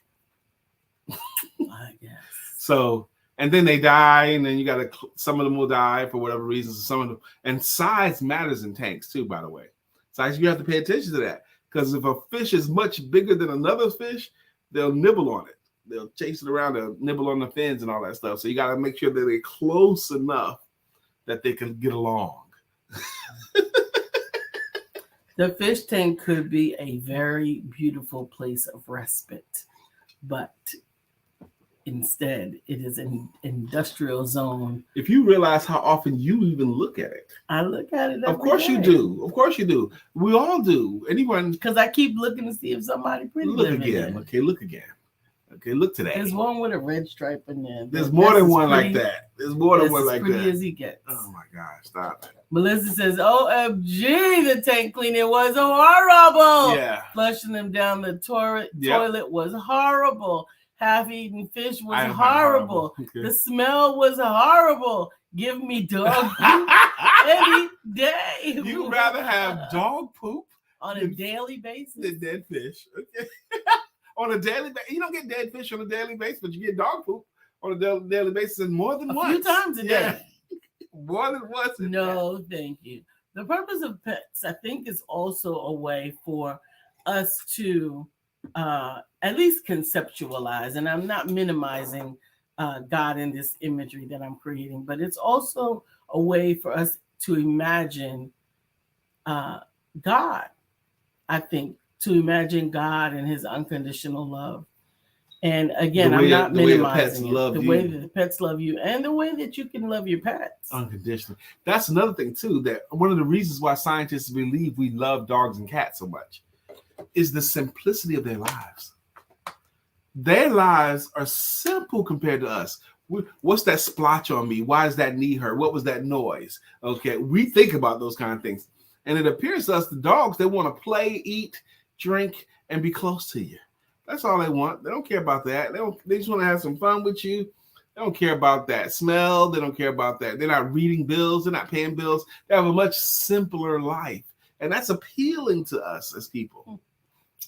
Speaker 1: I guess.
Speaker 2: So, And then they die, and then you got to, some of them will die for whatever reasons. Some of them, and size matters in tanks too, by the way. Size, you have to pay attention to that, because if a fish is much bigger than another fish, they'll nibble on it. They'll chase it around, they'll nibble on the fins and all that stuff. So you got to make sure that they're close enough that they can get along.
Speaker 1: The fish tank could be a very beautiful place of respite, but instead it is an industrial zone.
Speaker 2: If you realize how often you even look at it.
Speaker 1: I look at it.
Speaker 2: Of course you do. Of course you do. We all do. Anyone.
Speaker 1: Because I keep looking to see if somebody pretty
Speaker 2: look again. Okay, look again. Okay, look to that.
Speaker 1: There's one with a red stripe in there.
Speaker 2: There's more than one like that. There's more than one like that.
Speaker 1: As pretty as he gets.
Speaker 2: Oh my gosh, stop it.
Speaker 1: Melissa says, OMG, the tank cleaning was horrible.
Speaker 2: Yeah.
Speaker 1: Flushing them down the toilet was horrible. Half-eaten fish was horrible. Okay. The smell was horrible. Give me dog poop any day.
Speaker 2: You'd rather have dog poop
Speaker 1: on a daily basis
Speaker 2: than dead fish. Okay. On a daily basis. You don't get dead fish on a daily basis, but you get dog poop on a daily basis, and more than once.
Speaker 1: A few times a day.
Speaker 2: More than once.
Speaker 1: No, thank you. The purpose of pets, I think, is also a way for us to at least conceptualize, and I'm not minimizing God in this imagery that I'm creating, but it's also a way for us to imagine God, I think, to imagine God and his unconditional love. And again, I'm not minimizing the way that the pets love you and the way that you can love your pets.
Speaker 2: Unconditionally. That's another thing, too, that one of the reasons why scientists believe we love dogs and cats so much is the simplicity of their lives. Their lives are simple compared to us. What's that splotch on me? Why does that knee hurt? What was that noise? Okay, we think about those kind of things. And it appears to us, the dogs, they want to play, eat, drink, and be close to you. That's all they want. They don't care about that. They just want to have some fun with you. They don't care about that smell. They don't care about that. They're not reading bills. They're not paying bills. They have a much simpler life. And that's appealing to us as people.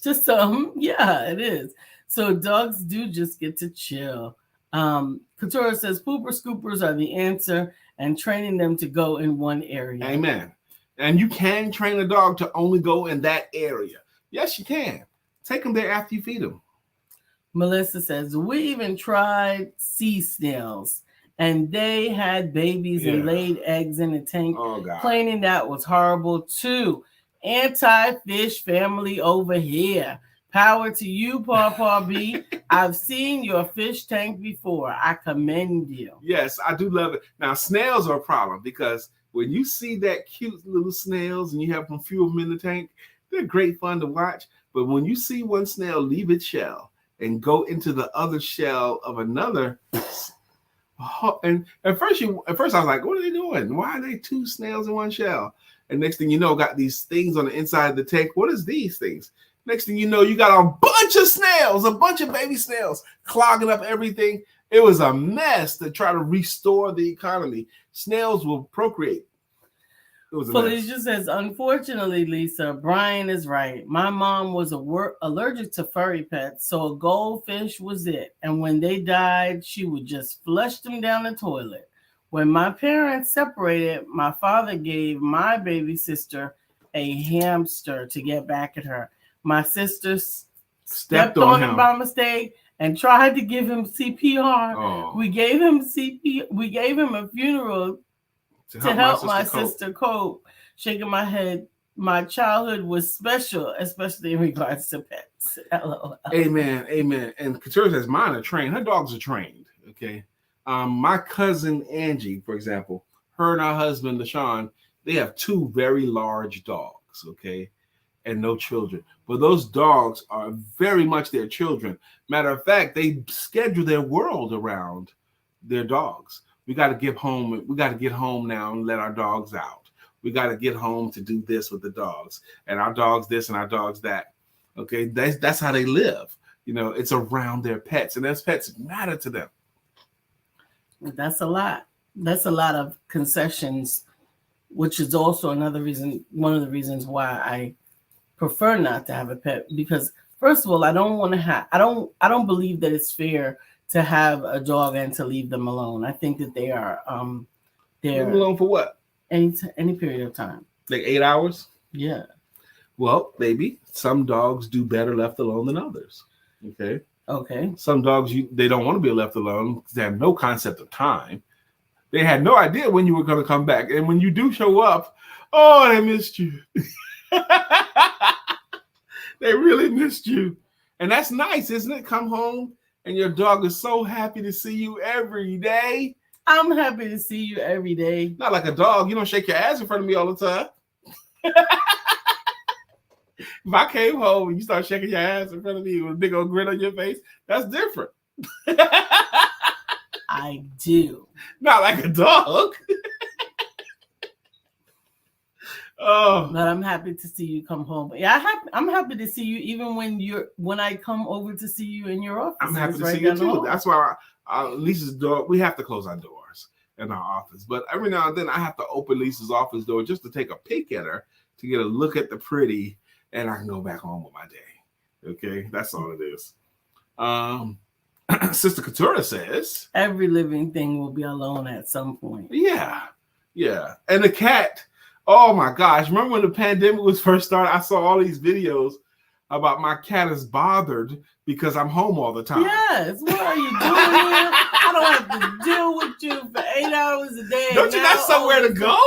Speaker 1: To some, yeah, it is. So dogs do just get to chill. Couture says pooper scoopers are the answer, and training them to go in one area.
Speaker 2: Amen. And you can train a dog to only go in that area. Yes, you can. Take them there after you feed them.
Speaker 1: Melissa says, we even tried sea snails, and they had babies and laid eggs in the tank.
Speaker 2: Oh, God.
Speaker 1: Cleaning that was horrible, too. Anti-fish family over here. Power to you, Paw B. I've seen your fish tank before. I commend you.
Speaker 2: Yes, I do love it. Now, snails are a problem because when you see that cute little snails and you have a few of them in the tank, they're great fun to watch. But when you see one snail leave its shell and go into the other shell of another, and at first I was like, what are they doing? Why are they two snails in one shell? And next thing you know, got these things on the inside of the tank. What is these things? Next thing you know, you got a bunch of snails, a bunch of baby snails clogging up everything. It was a mess to try to restore the economy. Snails will procreate.
Speaker 1: Felicia says, unfortunately, Lisa, Brian is right. My mom was allergic to furry pets, so a goldfish was it. And when they died, she would just flush them down the toilet. When my parents separated, my father gave my baby sister a hamster to get back at her. My sister stepped on him by mistake and tried to give him CPR.
Speaker 2: Oh.
Speaker 1: We gave him a funeral to help my sister cope. Shaking my head, my childhood was special, especially in regards to pets. LOL.
Speaker 2: Amen, amen. And Couture says mine are trained. Her dogs are trained. Okay. My cousin Angie, for example, her and her husband LaShawn, they have two very large dogs. Okay. And no children. But those dogs are very much their children. Matter of fact, they schedule their world around their dogs. We got to get home. We got to get home now and let our dogs out. We got to get home to do this with the dogs, and our dogs this and our dogs that. Okay, that's how they live. You know, it's around their pets, and those pets matter to them.
Speaker 1: That's a lot. That's a lot of concessions, which is also another reason. One of the reasons why I prefer not to have a pet, because first of all, I don't want to have. I don't believe that it's fair to have a dog and to leave them alone. I think that they are
Speaker 2: Leave
Speaker 1: they're
Speaker 2: them alone for what?
Speaker 1: any period of time.
Speaker 2: Like 8 hours?
Speaker 1: Yeah.
Speaker 2: Well, maybe some dogs do better left alone than others. Okay.
Speaker 1: Okay.
Speaker 2: Some dogs they don't want to be left alone because they have no concept of time. They had no idea when you were going to come back, and when you do show up, oh, they missed you. They really missed you, and that's nice, isn't it? Come home and your dog is so happy to see you every day.
Speaker 1: I'm happy to see you every day.
Speaker 2: Not like a dog. You don't shake your ass in front of me all the time. If I came home and you start shaking your ass in front of me with a big old grin on your face, that's different.
Speaker 1: I do.
Speaker 2: Not like a dog. Oh,
Speaker 1: but I'm happy to see you come home. Yeah, I'm happy to see you even when I come over to see you in your office.
Speaker 2: I'm happy to see you too. That's why Lisa's door. We have to close our doors in our office, but every now and then I have to open Lisa's office door just to take a peek at her to get a look at the pretty, and I can go back home with my day. Okay, that's all it is. Sister Katura says
Speaker 1: every living thing will be alone at some point.
Speaker 2: Yeah, and the cat. Oh my gosh! Remember when the pandemic was first started? I saw all these videos about my cat is bothered because I'm home all the time.
Speaker 1: Yes, what are you doing here? I don't have to deal with you for 8 hours a day.
Speaker 2: Don't you got somewhere to go?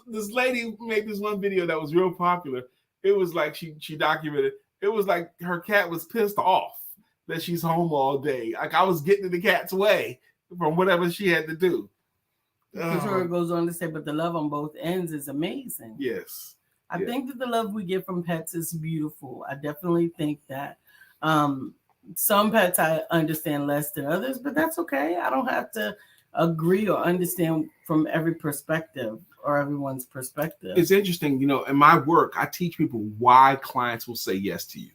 Speaker 2: This lady made this one video that was real popular. It was like she documented. It was like her cat was pissed off that she's home all day. Like I was getting in the cat's way from whatever she had to do.
Speaker 1: Katura goes on to say, but the love on both ends is amazing.
Speaker 2: Yes.
Speaker 1: I think that the love we get from pets is beautiful. I definitely think that some pets I understand less than others, but that's okay. I don't have to agree or understand from every perspective or everyone's perspective.
Speaker 2: It's interesting, in my work, I teach people why clients will say yes to you.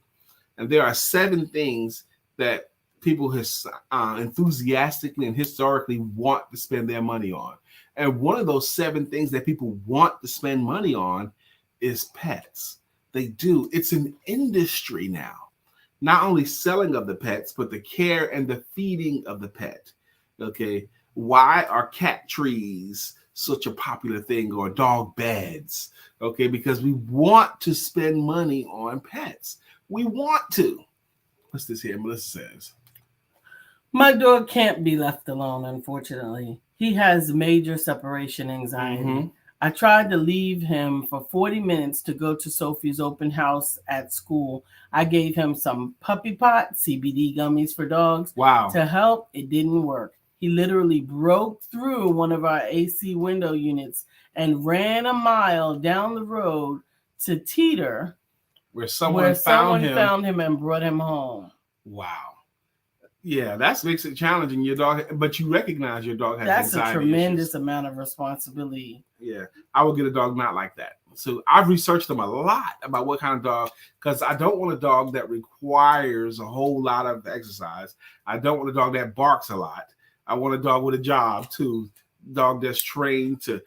Speaker 2: And there are 7 things that people enthusiastically and historically want to spend their money on. And one of those 7 things that people want to spend money on is pets. They do. It's an industry now. Not only selling of the pets, but the care and the feeding of the pet. Okay. Why are cat trees such a popular thing, or dog beds? Okay. Because we want to spend money on pets. We want to. What's this here? Melissa says,
Speaker 1: my dog can't be left alone, unfortunately. He has major separation anxiety.
Speaker 2: Mm-hmm.
Speaker 1: I tried to leave him for 40 minutes to go to Sophie's open house at school. I gave him some puppy pot, CBD gummies for dogs.
Speaker 2: Wow.
Speaker 1: To help. It didn't work. He literally broke through one of our AC window units and ran a mile down the road to Teeter,
Speaker 2: where someone found
Speaker 1: him and brought him home.
Speaker 2: Wow. Yeah, that makes it challenging. Your dog, but you recognize your dog has
Speaker 1: That's
Speaker 2: anxiety
Speaker 1: a tremendous
Speaker 2: issues.
Speaker 1: amount of responsibility.
Speaker 2: Yeah, I would get a dog not like that. So I've researched them a lot about what kind of dog, because I don't want a dog that requires a whole lot of exercise. I don't want a dog that barks a lot. I want a dog with a job too. Dog that's trained to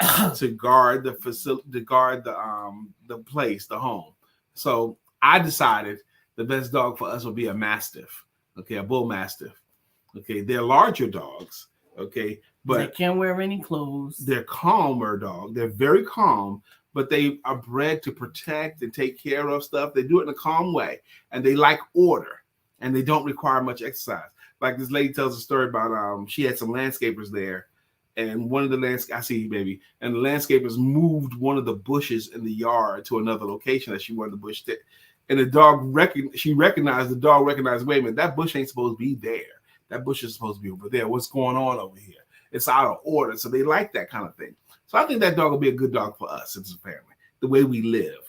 Speaker 2: guard the facility, to guard the place, the home. So I decided the best dog for us would be a Mastiff. Okay, a bull mastiff. Okay, they're larger dogs. Okay, but
Speaker 1: they can't wear any clothes.
Speaker 2: They're calmer dog. They're very calm, but they are bred to protect and take care of stuff. They do it in a calm way, and they like order, and they don't require much exercise. Like this lady tells a story about she had some landscapers there, and one of the I see you, baby, and the landscapers moved one of the bushes in the yard to another location that she wanted the bush to. And the dog recognized, wait a minute, that bush ain't supposed to be there. That bush is supposed to be over there. What's going on over here? It's out of order. So they like that kind of thing. So I think that dog will be a good dog for us as a family, the way we live.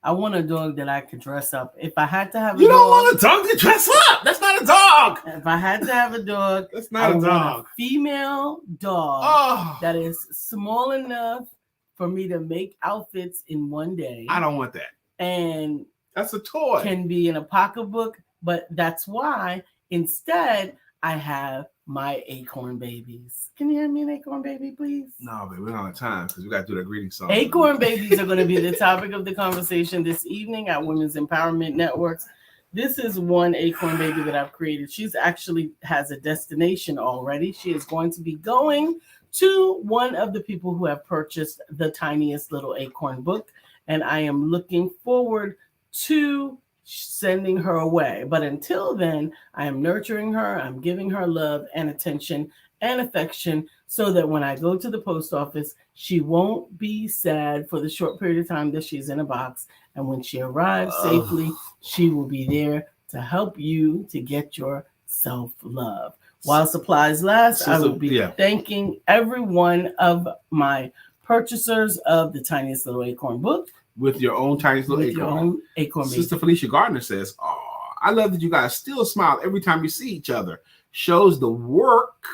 Speaker 1: I want a dog that I could dress up. If I had to have
Speaker 2: You don't want a dog to dress up. That's not a dog.
Speaker 1: If I had to have a dog,
Speaker 2: that's not a dog.
Speaker 1: Want a female dog that is small enough for me to make outfits in one day.
Speaker 2: I don't want that.
Speaker 1: And
Speaker 2: that's a toy.
Speaker 1: Can be in a pocketbook, but that's why instead I have my acorn babies. Can you hand me an acorn baby, please?
Speaker 2: No, baby, we don't have time because we got to do that greeting song.
Speaker 1: Acorn babies are going to be the topic of the conversation this evening at Women's Empowerment Network's This is one acorn baby that I've created. She's actually has a destination already. She is going to be going to one of the people who have purchased the tiniest little acorn book. And I am looking forward to sending her away. But until then, I am nurturing her. I'm giving her love and attention and affection so that when I go to the post office, she won't be sad for the short period of time that she's in a box. And when she arrives safely, she will be there to help you to get your self-love. While supplies last, I will be thanking every one of my purchasers of the tiniest little acorn book.
Speaker 2: With your own tiniest little acorn.
Speaker 1: Your own acorn
Speaker 2: Sister Felicia Gardner says, "Oh, I love that you guys still smile every time you see each other. Shows the work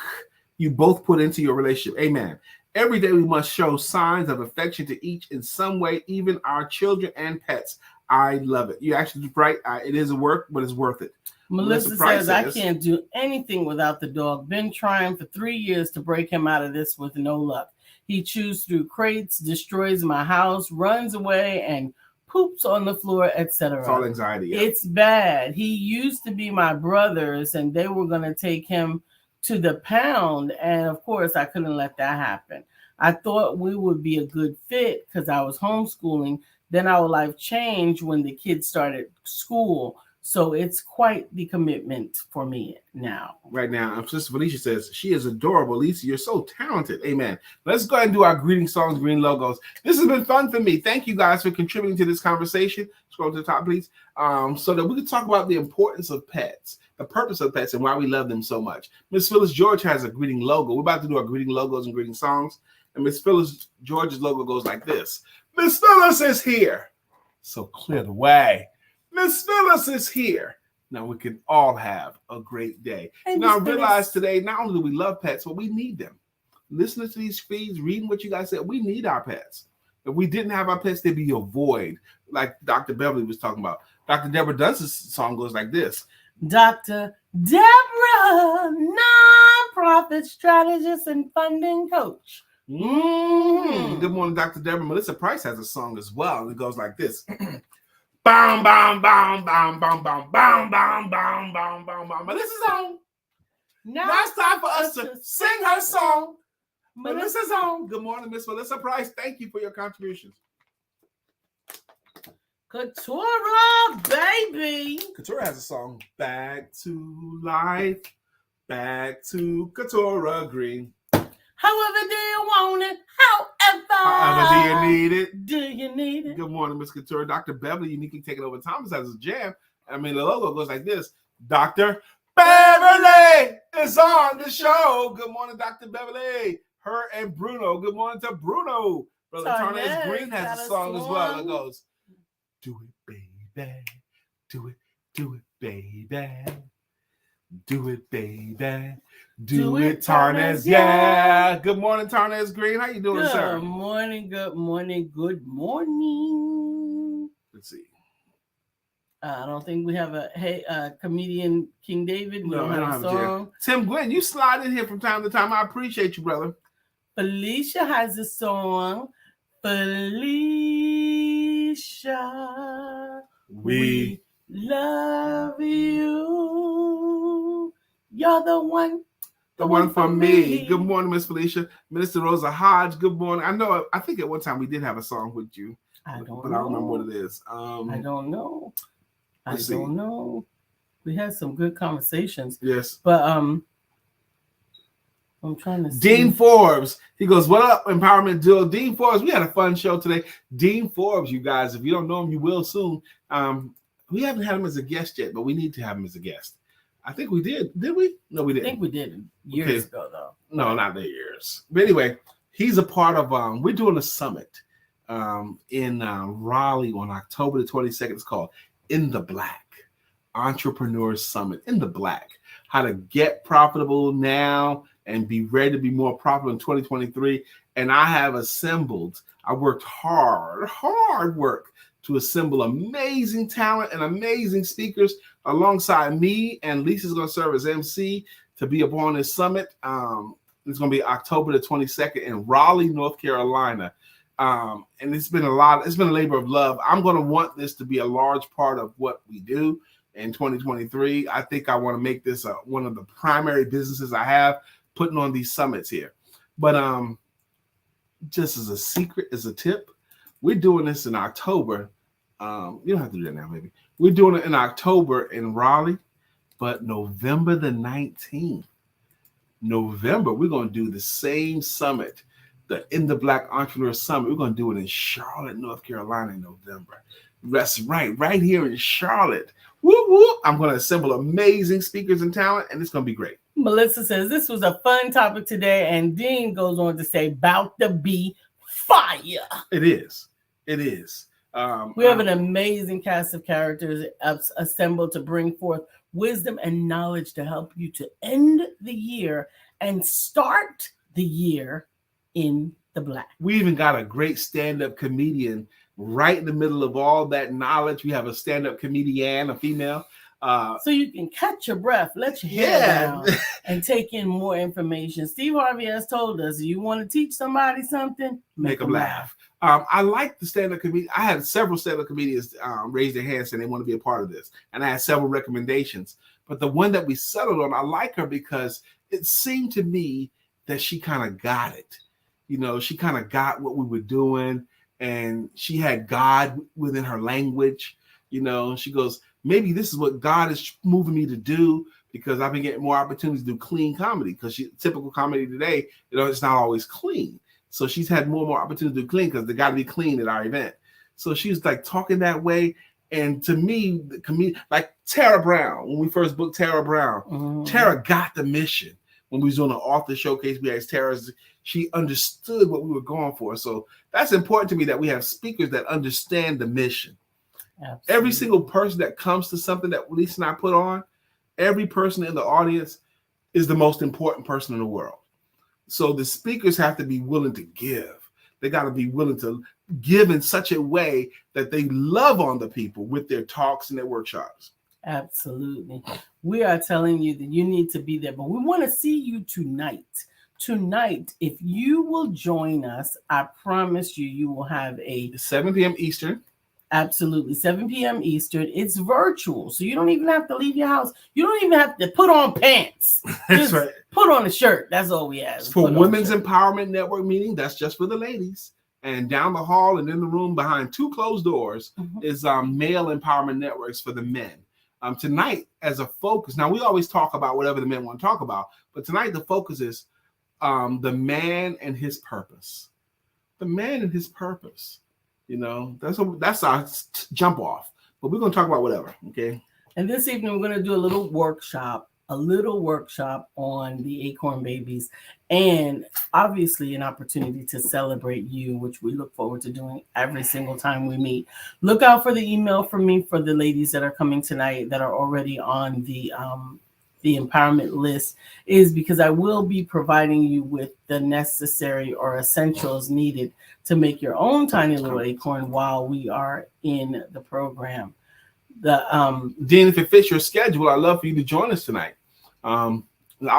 Speaker 2: you both put into your relationship. Amen. Every day we must show signs of affection to each in some way, even our children and pets. I love it." You're actually right. It is a work, but it's worth it.
Speaker 1: Melissa says, "I can't do anything without the dog. Been trying for 3 years to break him out of this with no luck. He chews through crates, destroys my house, runs away, and poops on the floor, etc.
Speaker 2: It's all anxiety. Yeah.
Speaker 1: It's bad. He used to be my brother's, and they were going to take him to the pound. And of course, I couldn't let that happen. I thought we would be a good fit because I was homeschooling. Then our life changed when the kids started school. So it's quite the commitment for me now."
Speaker 2: Right now, Sister Felicia says, "She is adorable. Lisa, you're so talented." Amen. Let's go ahead and do our greeting songs, green logos. This has been fun for me. Thank you guys for contributing to this conversation. Scroll to the top, please. So that we can talk about the importance of pets, the purpose of pets, and why we love them so much. Miss Phyllis George has a greeting logo. We're about to do our greeting logos and greeting songs. And Miss Phyllis George's logo goes like this. Miss Phyllis is here. So clear the way. Miss Phyllis is here. Now we can all have a great day. Now I realize today, not only do we love pets, but we need them. Listening to these feeds, reading what you guys said, we need our pets. If we didn't have our pets, they'd be a void, like Dr. Beverly was talking about. Dr. Deborah Dunce's song goes like this.
Speaker 1: Dr. Deborah, nonprofit strategist and funding coach.
Speaker 2: Good morning, Dr. Deborah. Melissa Price has a song as well, and it goes like this. Bam, bam, bam, bam, bam, bam, bam, bam, bam, bam, bam, bam. Melissa's on. Now it's time for us to sing her song. Melissa's on. Good morning, Miss Melissa Price. Thank you for your contributions.
Speaker 1: Katura, baby.
Speaker 2: Katura has a song. Back to life. Back to Katura Green.
Speaker 1: However do you want it?
Speaker 2: However do you need it?
Speaker 1: Do you need it?
Speaker 2: Good morning, Miss Couture. Dr. Beverly uniquely taking over Thomas as a jam. I mean, the logo goes like this. Dr. Beverly is on the show. Good morning, Dr. Beverly. Her and Bruno. Good morning to Bruno. Brother Tarnez Green has a song as well. It goes, do it, baby. Do it, baby. Do it, baby. Do it, Tarnez. Yeah. Good morning, Tarnez Green. How you doing, sir?
Speaker 1: Good morning, good morning, good morning.
Speaker 2: Let's see.
Speaker 1: I don't think we have a comedian King David. We
Speaker 2: No,
Speaker 1: don't
Speaker 2: I don't
Speaker 1: have a
Speaker 2: have
Speaker 1: song.
Speaker 2: Tim Glenn, you slide in here from time to time. I appreciate you, brother.
Speaker 1: Felicia has a song. Felicia, we love you. You're the one.
Speaker 2: The one for me. Good morning, Miss Felicia. Minister Rosa Hodge, good morning. I think at one time we did have a song with you.
Speaker 1: I don't know.
Speaker 2: I don't remember what it is.
Speaker 1: I don't know. I
Speaker 2: let's see.
Speaker 1: don't know. We had some good conversations.
Speaker 2: Yes.
Speaker 1: But I'm trying to see.
Speaker 2: Dean Forbes. He goes, what up, Empowerment Duo? Dean Forbes, we had a fun show today. Dean Forbes, you guys, if you don't know him, you will soon. We haven't had him as a guest yet, but we need to have him as a guest. I think we did. Did we? No, we didn't.
Speaker 1: I think we did years ago, though.
Speaker 2: No, not the years. But anyway, he's a part of, we're doing a summit in Raleigh on October the 22nd. It's called In the Black. Entrepreneurs Summit. In the Black. How to get profitable now and be ready to be more profitable in 2023. And I have assembled, I worked hard work to assemble amazing talent and amazing speakers alongside me, and Lisa's going to serve as MC to be upon this summit. It's going to be October the 22nd in Raleigh, North Carolina. And it's been a labor of love. I'm going to want this to be a large part of what we do. in 2023. I think I want to make this one of the primary businesses I have, putting on these summits here. But just as a secret, as a tip, we're doing this in October. You don't have to do that now, maybe. We're doing it in October in Raleigh, but November the 19th. November, we're going to do the same summit, the In the Black Entrepreneur Summit. We're going to do it in Charlotte, North Carolina in November. That's right here in Charlotte. Woo woo! I'm going to assemble amazing speakers and talent, and it's going to be great.
Speaker 1: Melissa says this was a fun topic today, and Dean goes on to say, "About to be fire."
Speaker 2: It is. It is.
Speaker 1: We have an amazing cast of characters assembled to bring forth wisdom and knowledge to help you to end the year and start the year in the black.
Speaker 2: We even got a great stand-up comedian right in the middle of all that knowledge. We have a stand-up comedian, a female.
Speaker 1: So you can catch your breath, let your hair down, and take in more information. Steve Harvey has told us, you want to teach somebody something, make them laugh.
Speaker 2: I like the stand-up comedian. I had several stand-up comedians raise their hands saying they want to be a part of this. And I had several recommendations. But the one that we settled on, I like her because it seemed to me that she kind of got it. You know, she kind of got what we were doing. And she had God within her language. You know, she goes, maybe this is what God is moving me to do, because I've been getting more opportunities to do clean comedy, because typical comedy today, you know, it's not always clean. So she's had more and more opportunities to do clean because they got to be clean at our event. So she's like talking that way. And to me, the comedian, like Tara Brown, when we first booked Tara Brown, Tara got the mission. When we was doing an author showcase, we asked Tara, she understood what we were going for. So that's important to me, that we have speakers that understand the mission. Absolutely. Every single person that comes to something that Lisa and I put on, every person in the audience is the most important person in the world. So the speakers have to be willing to give. They got to be willing to give in such a way that they love on the people with their talks and their workshops.
Speaker 1: Absolutely. We are telling you that you need to be there, but we want to see you tonight. Tonight, if you will join us, I promise you will have a
Speaker 2: 7 p.m. Eastern.
Speaker 1: Absolutely. 7 p.m. Eastern. It's virtual. So you don't even have to leave your house. You don't even have to put on pants.
Speaker 2: That's right.
Speaker 1: Put on a shirt. That's all we have.
Speaker 2: It's for Women's Empowerment Network meeting. That's just for the ladies. And down the hall and in the room behind 2 closed doors is Male Empowerment Networks for the men. Tonight, as a focus, now we always talk about whatever the men want to talk about, but tonight the focus is the man and his purpose. The man and his purpose. You know, that's our jump off. But we're going to talk about whatever, okay?
Speaker 1: And this evening, we're going to do a little workshop on the Acorn Babies, and obviously an opportunity to celebrate you, which we look forward to doing every single time we meet. Look out for the email from me for the ladies that are coming tonight that are already on the empowerment list, is because I will be providing you with the necessary or essentials needed to make your own tiny little acorn while we are in the program.
Speaker 2: Dean, if it fits your schedule, I'd love for you to join us tonight. I'll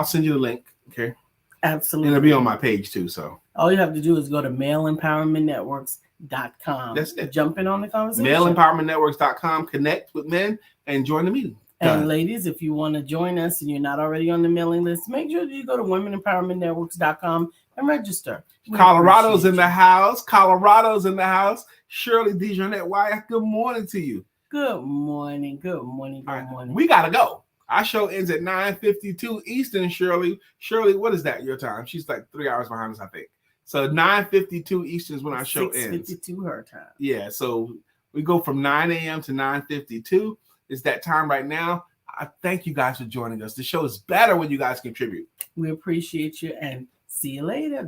Speaker 2: send you the link. Okay.
Speaker 1: Absolutely.
Speaker 2: And it'll be on my page too. So
Speaker 1: all you have to do is go to maleempowermentnetworks.com.
Speaker 2: That's it.
Speaker 1: Jump in on the conversation.
Speaker 2: Maleempowermentnetworks.com. Connect with men and join the meeting.
Speaker 1: And ladies, if you want to join us and you're not already on the mailing list, make sure that you go to womenempowermentnetworks.com and register.
Speaker 2: Colorado's in the house. Colorado's in the house. Shirley DeJournette Wyatt, good morning to you.
Speaker 1: Good morning. Good morning. Good morning.
Speaker 2: We got to go. Our show ends at 9:52 Eastern, Shirley. Shirley, what is that, your time? She's like 3 hours behind us, I think. So 9:52 Eastern is when our show ends.
Speaker 1: 6:52 her time.
Speaker 2: Yeah, so we go from 9 a.m. to 9:52. It's that time right now. I thank you guys for joining us. The show is better when you guys contribute.
Speaker 1: We appreciate you and see you later.